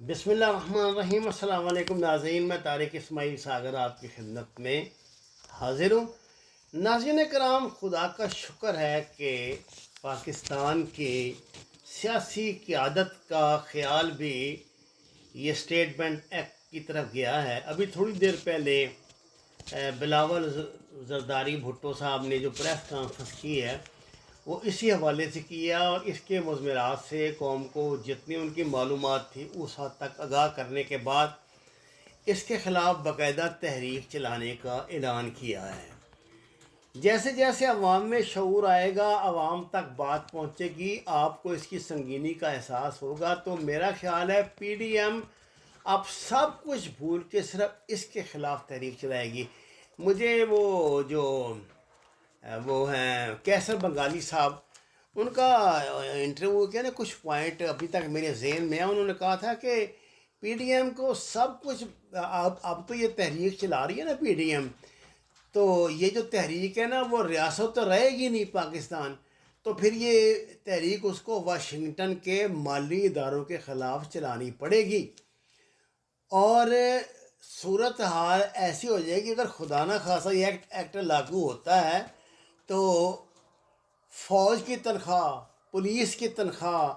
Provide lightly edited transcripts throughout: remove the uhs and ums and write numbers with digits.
بسم اللہ الرحمن الرحیم۔ السلام علیکم ناظرین، میں طارق اسماعیل ساگر آپ کی خدمت میں حاضر ہوں۔ ناظرین کرام، خدا کا شکر ہے کہ پاکستان کی سیاسی قیادت کا خیال بھی یہ اسٹیٹ بینک ایکٹ کی طرف گیا ہے۔ ابھی تھوڑی دیر پہلے بلاول زرداری بھٹو صاحب نے جو پریس کانفرنس کی ہے وہ اسی حوالے سے کیا، اور اس کے مضمرات سے قوم کو جتنی ان کی معلومات تھی اس حد تک آگاہ کرنے کے بعد اس کے خلاف باقاعدہ تحریک چلانے کا اعلان کیا ہے۔ جیسے جیسے عوام میں شعور آئے گا، عوام تک بات پہنچے گی، آپ کو اس کی سنگینی کا احساس ہوگا، تو میرا خیال ہے پی ڈی ایم اب سب کچھ بھول کے صرف اس کے خلاف تحریک چلائے گی۔ مجھے وہ ہیں کیسر بنگالی صاحب، ان کا انٹرویو کیا نا، کچھ پوائنٹ ابھی تک میرے ذہن میں ہیں۔ انہوں نے کہا تھا کہ پی ڈی ایم کو سب کچھ اب تو یہ تحریک چلا رہی ہے نا پی ڈی ایم، تو یہ جو تحریک ہے نا وہ ریاست تو رہے گی نہیں پاکستان، تو پھر یہ تحریک اس کو واشنگٹن کے مالی اداروں کے خلاف چلانی پڑے گی، اور صورت حال ایسی ہو جائے گی اگر خدا نہ خواصہ یہ ایکٹ لاگو ہوتا ہے تو فوج کی تنخواہ، پولیس کی تنخواہ،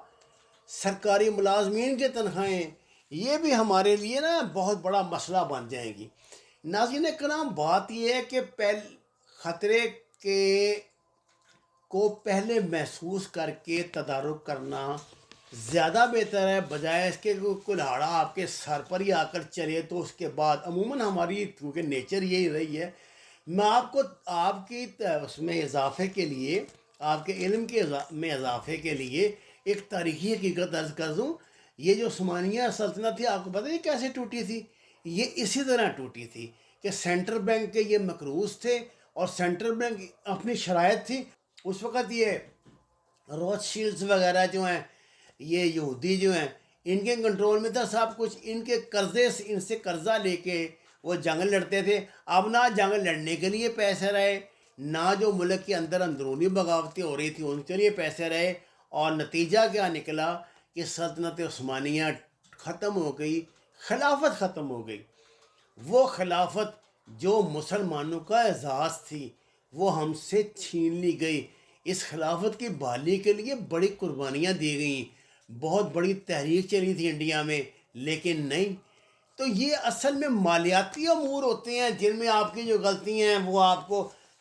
سرکاری ملازمین کی تنخواہیں، یہ بھی ہمارے لیے نا بہت بڑا مسئلہ بن جائیں گی۔ ناظرین کرام، بات یہ ہے کہ خطرے کے کو پہلے محسوس کر کے تدارک کرنا زیادہ بہتر ہے، بجائے اس کے کلہاڑا آپ کے سر پر ہی آ کر چلے تو اس کے بعد عموماً ہماری کیونکہ نیچر یہی رہی ہے۔ میں آپ کو آپ کی اس میں اضافے کے لیے، آپ کے علم کے میں اضافے کے لیے ایک تاریخی حقیقت عرض کر دوں۔ یہ جو عثمانیہ سلطنت تھی، آپ کو پتہ ہے کیسے ٹوٹی تھی؟ یہ اسی طرح ٹوٹی تھی کہ سینٹرل بینک کے یہ مقروض تھے، اور سینٹرل بینک اپنی شرائط تھی اس وقت، یہ روتھ شیلڈز وغیرہ جو ہیں، یہ یہودی جو ہیں، ان کے کنٹرول میں تھا سب کچھ، ان کے قرضے سے، ان سے قرضہ لے کے وہ جنگ لڑتے تھے۔ اب نہ جنگ لڑنے کے لیے پیسے رہے، نہ جو ملک کے اندر اندرونی بغاوتیں ہو رہی تھیں ان کے لیے پیسے رہے، اور نتیجہ کیا نکلا کہ سلطنت عثمانیہ ختم ہو گئی، خلافت ختم ہو گئی۔ وہ خلافت جو مسلمانوں کا اعزاز تھی وہ ہم سے چھین لی گئی۔ اس خلافت کی بحالی کے لیے بڑی قربانیاں دی گئیں، بہت بڑی تحریک چلی تھی انڈیا میں، لیکن نہیں۔ تو یہ اصل میں مالیاتی امور ہوتے ہیں جن میں آپ کی جو غلطیاں ہیں وہ آپ کو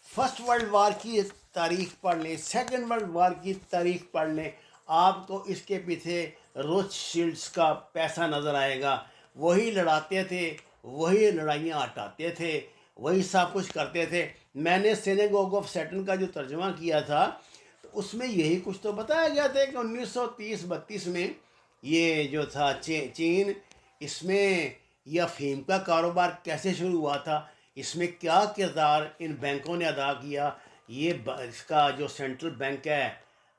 فرسٹ ورلڈ وار کی تاریخ پڑھ لیں، سیکنڈ ورلڈ وار کی تاریخ پڑھ لیں، آپ کو اس کے پیچھے روتھ شیلڈز کا پیسہ نظر آئے گا۔ وہی لڑاتے تھے، وہی لڑائیاں ہٹاتے تھے، وہی سب کچھ کرتے تھے۔ میں نے سینیگوگ آف سیٹن کا جو ترجمہ کیا تھا تو اس میں یہی کچھ تو بتایا گیا تھا کہ 1930-32 میں یہ جو تھا چین، اس میں یہ افہیم کا کاروبار کیسے شروع ہوا تھا، اس میں کیا کردار ان بینکوں نے ادا کیا، یہ اس کا جو سینٹرل بینک ہے،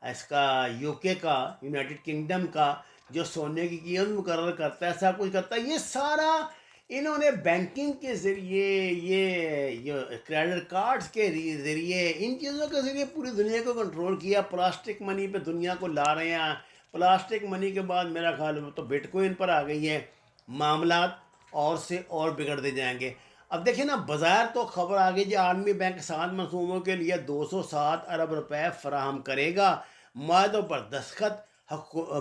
اس کا یو کے کا، یونائٹڈ کنگڈم کا، جو سونے کی قیمت مقرر کرتا ہے، سب کچھ کرتا ہے، یہ سارا انہوں نے بینکنگ کے ذریعے، یہ کریڈٹ کارڈز کے ذریعے، ان چیزوں کے ذریعے پوری دنیا کو کنٹرول کیا۔ پلاسٹک منی پہ دنیا کو لا رہے ہیں، پلاسٹک منی کے بعد میرا خیال ہے تو بٹ کوئن پر آ گئی ہے، معاملات اور سے اور بگڑتے جائیں گے۔ اب دیکھیں نا، بظاہر تو خبر آ گئی کہ عالمی بینک 7 منصوبوں کے لیے 207 ارب روپے فراہم کرے گا۔ معاہدوں پر دستخط،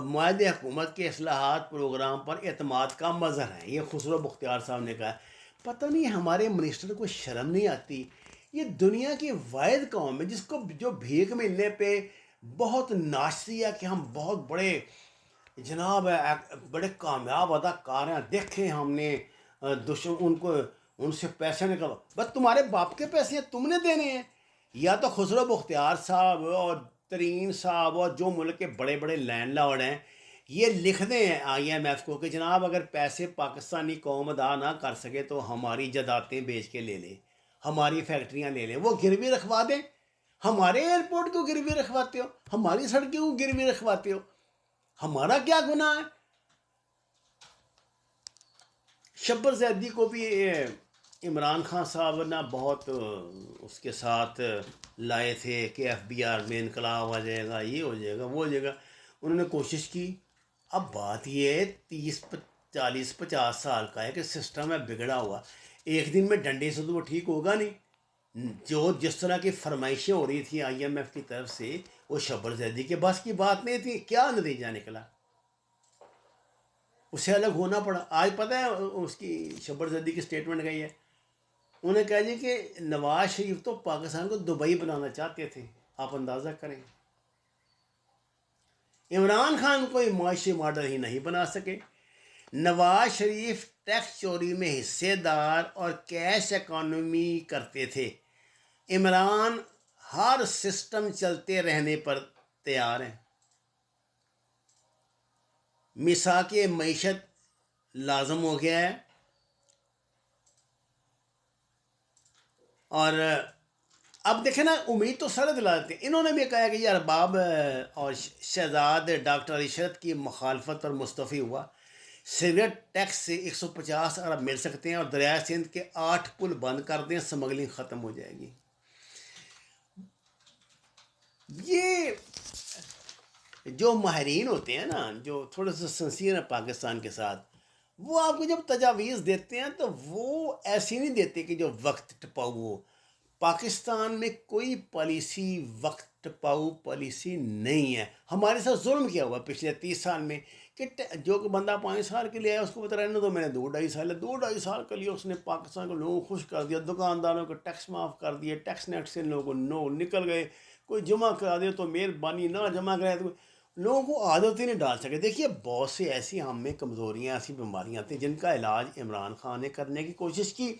معاہدے حکومت کے اصلاحات پروگرام پر اعتماد کا مظہر ہے، یہ خسرو بختیار صاحب نے کہا ہے۔ پتہ نہیں ہمارے منسٹر کو شرم نہیں آتی؟ یہ دنیا کی واحد قوم ہے جس کو جو بھیک ملنے پہ بہت ناشتی ہے کہ ہم بہت بڑے جناب بڑے کامیاب اداکار ہیں، دیکھیں ہم نے دشمن ان کو، ان سے پیسے نکلو، بس تمہارے باپ کے پیسے ہیں تم نے دینے ہیں۔ یا تو خسرو بختیار صاحب اور ترین صاحب اور جو ملک کے بڑے بڑے لینڈ لارڈ ہیں یہ لکھ دیں آئی ایم ایف کو کہ جناب اگر پیسے پاکستانی قوم ادا نہ کر سکے تو ہماری جائیدادیں بیچ کے لے لیں، ہماری فیکٹریاں لے لیں، وہ گروی رکھوا دیں۔ ہمارے ایئرپورٹ کو گروی رکھواتے ہو، ہماری سڑکیں کو گروی رکھواتے ہو، ہمارا کیا گناہ ہے؟ شبر زیدی کو بھی عمران خان صاحب نے بہت اس کے ساتھ لائے تھے کہ ایف بی آر میں انقلاب آ جائے گا، یہ ہو جائے گا، وہ ہو جائے گا، انہوں نے کوشش کی۔ اب بات یہ ہے 40-50 سال کا ہے کہ سسٹم ہے بگڑا ہوا. ایک دن میں ڈنڈے سے تو وہ ٹھیک ہوگا نہیں. جو جس طرح کی فرمائشیں ہو رہی تھیں IMF کی طرف سے وہ شبر زیدی کے بس کی بات نہیں تھی. کیا نتیجہ نکلا؟ اسے الگ ہونا پڑا. آج پتہ ہے اس کی شبر زیدی کی سٹیٹمنٹ گئی ہے. انہوں نے کہا جی کہ نواز شریف تو پاکستان کو دبئی بنانا چاہتے تھے. آپ اندازہ کریں. عمران خان کوئی معاشی ماڈل ہی نہیں بنا سکے. نواز شریف ٹیکس چوری میں حصے دار اور کیش اکانومی کرتے تھے. عمران ہر سسٹم چلتے رہنے پر تیار ہیں. مساق معیشت لازم ہو گیا ہے. اور اب دیکھیں نا امید تو سارے دلا دیتے ہیں. انہوں نے بھی کہا کہ یہ ارباب اور شہزاد ڈاکٹر عشرت کی مخالفت پر مستعفی ہوا. سگریٹ ٹیکس سے 150 ارب مل سکتے ہیں اور دریائے سندھ کے 8 پل بند کر دیں, سمگلنگ ختم ہو جائے گی. یہ جو ماہرین ہوتے ہیں نا, جو تھوڑے سے سنسیئر ہیں پاکستان کے ساتھ, وہ آپ کو جب تجاویز دیتے ہیں تو وہ ایسی نہیں دیتے کہ جو وقت ٹپاؤ ہو. پاکستان میں کوئی پالیسی وقت ٹپاؤ پالیسی نہیں ہے. ہمارے ساتھ ظلم کیا ہوا پچھلے 30 سال میں کہ جو کہ بندہ 5 سال کے لیے آیا اس کو بتا رہنے دو, میں نے 2-2.5 سال کے لیے اس نے پاکستان کے لوگوں کو خوش کر دیا, دکانداروں کو ٹیکس معاف کر دیے, ٹیکس نیٹ سے لوگوں کو نو نکل گئے, کوئی جمع کرا دے تو مہربانی, نہ جمع کرائے تو لوگوں کو عادت ہی نہیں ڈال سکے. دیکھیے بہت سی ایسی ہم میں کمزوریاں, ایسی بیماریاں تھیں جن کا علاج عمران خان نے کرنے کی کوشش کی.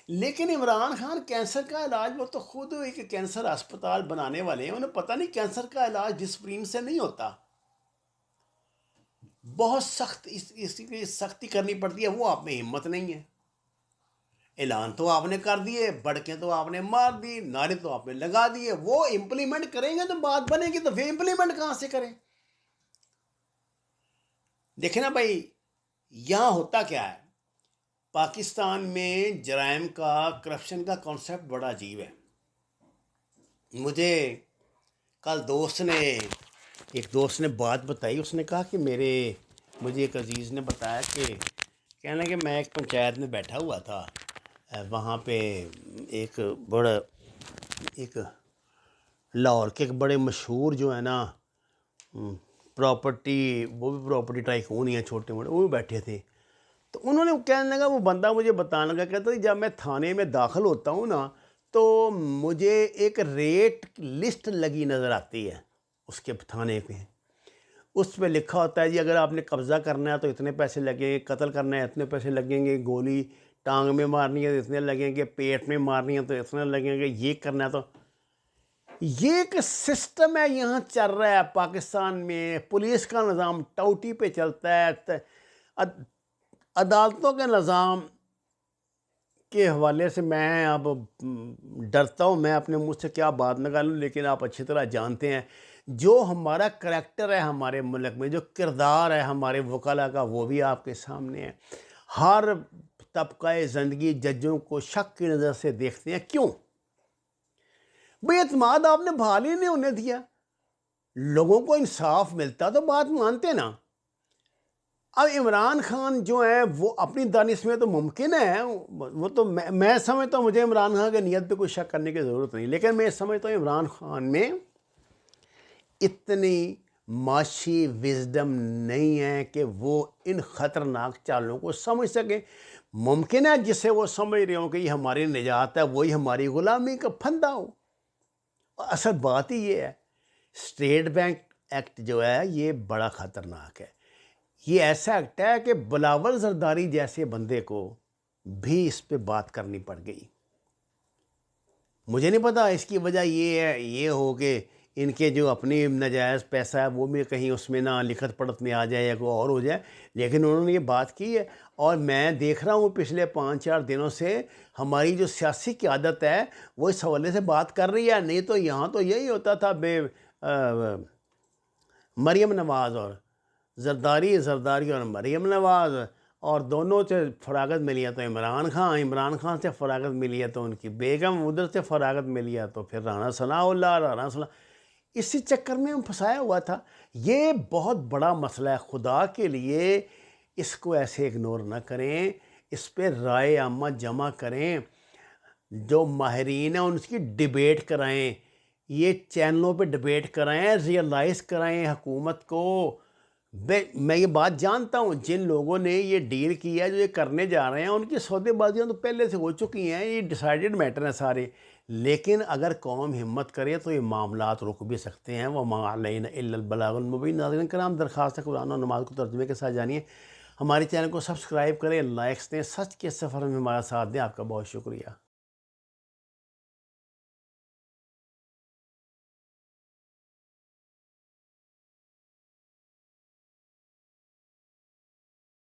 لیکن عمران خان کینسر کا علاج, وہ تو خود ایک کینسر اسپتال بنانے والے ہیں, انہیں پتہ نہیں کینسر کا علاج ڈسپرین سے نہیں ہوتا. بہت سخت اس کی سختی کرنی پڑتی ہے. وہ آپ میں ہمت نہیں ہے. اعلان تو آپ نے کر دیے, بڑکیں تو آپ نے مار دی, نعرے تو آپ نے لگا دیے, وہ امپلیمنٹ کریں گے تو بات بنے گی, تو پھر امپلیمنٹ کہاں سے کریں؟ دیکھیں نا بھائی, یہاں ہوتا کیا ہے پاکستان میں جرائم کا, کرپشن کا کانسیپٹ بڑا عجیب ہے. مجھے کل ایک دوست نے بات بتائی. اس نے کہا کہ مجھے ایک عزیز نے بتایا کہ کہنے لگا کہ میں ایک پنچایت میں بیٹھا ہوا تھا, وہاں پہ ایک لاہور کے ایک بڑے مشہور جو ہے نا پراپرٹی, وہ بھی پراپرٹی ٹائکون ہی ہیں چھوٹے موٹے, وہ بھی بیٹھے تھے. تو انہوں نے کہنے لگا, وہ بندہ مجھے بتانے لگا, کہتا ہے جب میں تھانے میں داخل ہوتا ہوں نا تو مجھے ایک ریٹ لسٹ لگی نظر آتی ہے اس کے تھانے پہ. اس پہ لکھا ہوتا ہے جی اگر آپ نے قبضہ کرنا ہے تو اتنے پیسے لگیں گے, قتل کرنا ہے اتنے پیسے لگیں گے, گولی ٹانگ میں مارنی ہے تو اتنے لگیں گے, پیٹ میں مارنی ہے تو اتنے لگیں گے, یہ کرنا ہے تو. یہ ایک سسٹم ہے یہاں چل رہا ہے پاکستان میں. پولیس کا نظام ٹوٹی پہ چلتا ہے. عدالتوں کے نظام کے حوالے سے میں اب ڈرتا ہوں میں اپنے منہ سے کیا بات نکالوں, لیکن آپ اچھی طرح جانتے ہیں جو ہمارا کریکٹر ہے ہمارے ملک میں, جو کردار ہے ہمارے وکلاء کا, وہ بھی آپ کے سامنے ہے. ہر طبقہ زندگی ججوں کو شک کی نظر سے دیکھتے ہیں. کیوں بھئی؟ اعتماد آپ نے بحال ہی نہیں ہونے دیا. لوگوں کو انصاف ملتا تو بات مانتے نا. اب عمران خان جو ہے وہ اپنی دانش میں تو ممکن ہے, وہ تو میں سمجھتا ہوں, مجھے عمران خان کی نیت پہ کوئی شک کرنے کی ضرورت نہیں, لیکن میں سمجھتا ہوں عمران خان میں اتنی معاشی وزڈم نہیں ہے کہ وہ ان خطرناک چالوں کو سمجھ سکیں. ممکن ہے جسے وہ سمجھ رہے ہوں کہ یہ ہماری نجات ہے, وہی ہماری غلامی کا پھندا ہو. اصل بات ہی یہ ہے, اسٹیٹ بینک ایکٹ جو ہے یہ بڑا خطرناک ہے. یہ ایسا ایکٹ ہے کہ بلاول زرداری جیسے بندے کو بھی اس پہ بات کرنی پڑ گئی. مجھے نہیں پتا اس کی وجہ یہ ہو کہ ان کے جو اپنی ناجائز پیسہ ہے وہ بھی کہیں اس میں نہ لکھت پڑھت میں آ جائے یا کوئی اور ہو جائے, لیکن انہوں نے یہ بات کی ہے. اور میں دیکھ رہا ہوں پچھلے 5-4 دنوں سے ہماری جو سیاسی قیادت ہے وہ اس حوالے سے بات کر رہی ہے. نہیں تو یہاں تو یہی ہوتا تھا, مریم نواز اور زرداری اور مریم نواز, اور دونوں سے فراغت ملی ہے تو عمران خان سے فراغت ملی ہے تو ان کی بیگم, ادھر سے فراغت ملی ہے تو پھر رانا ثناء. اسی چکر میں ہم پھنسایا ہوا تھا. یہ بہت بڑا مسئلہ ہے. خدا کے لیے اس کو ایسے اگنور نہ کریں، اس پہ رائے عامہ جمع کریں، جو ماہرین ہیں ان کی ڈیبیٹ کرائیں، یہ چینلوں پہ ڈیبیٹ کرائیں، ریئلائز کرائیں حکومت کو۔ میں یہ بات جانتا ہوں جن لوگوں نے یہ ڈیل کیا ہے، جو یہ کرنے جا رہے ہیں، ان کی سودے بازیاں تو پہلے سے ہو چکی ہیں، یہ ڈیسائیڈڈ میٹر ہیں سارے، لیکن اگر قوم ہمت کرے تو یہ معاملات رک بھی سکتے ہیں۔ وَمَا عَلَيْنَا إِلَّا الْبَلَاغُ الْمُبِينُ۔ ناظرین کرام، درخواست ہے قرآن اور نماز کو ترجمے کے ساتھ جانیے، ہمارے چینل کو سبسکرائب کریں، لائکس دیں، سچ کے سفر میں ہمارا ساتھ دیں۔ آپ کا بہت شکریہ۔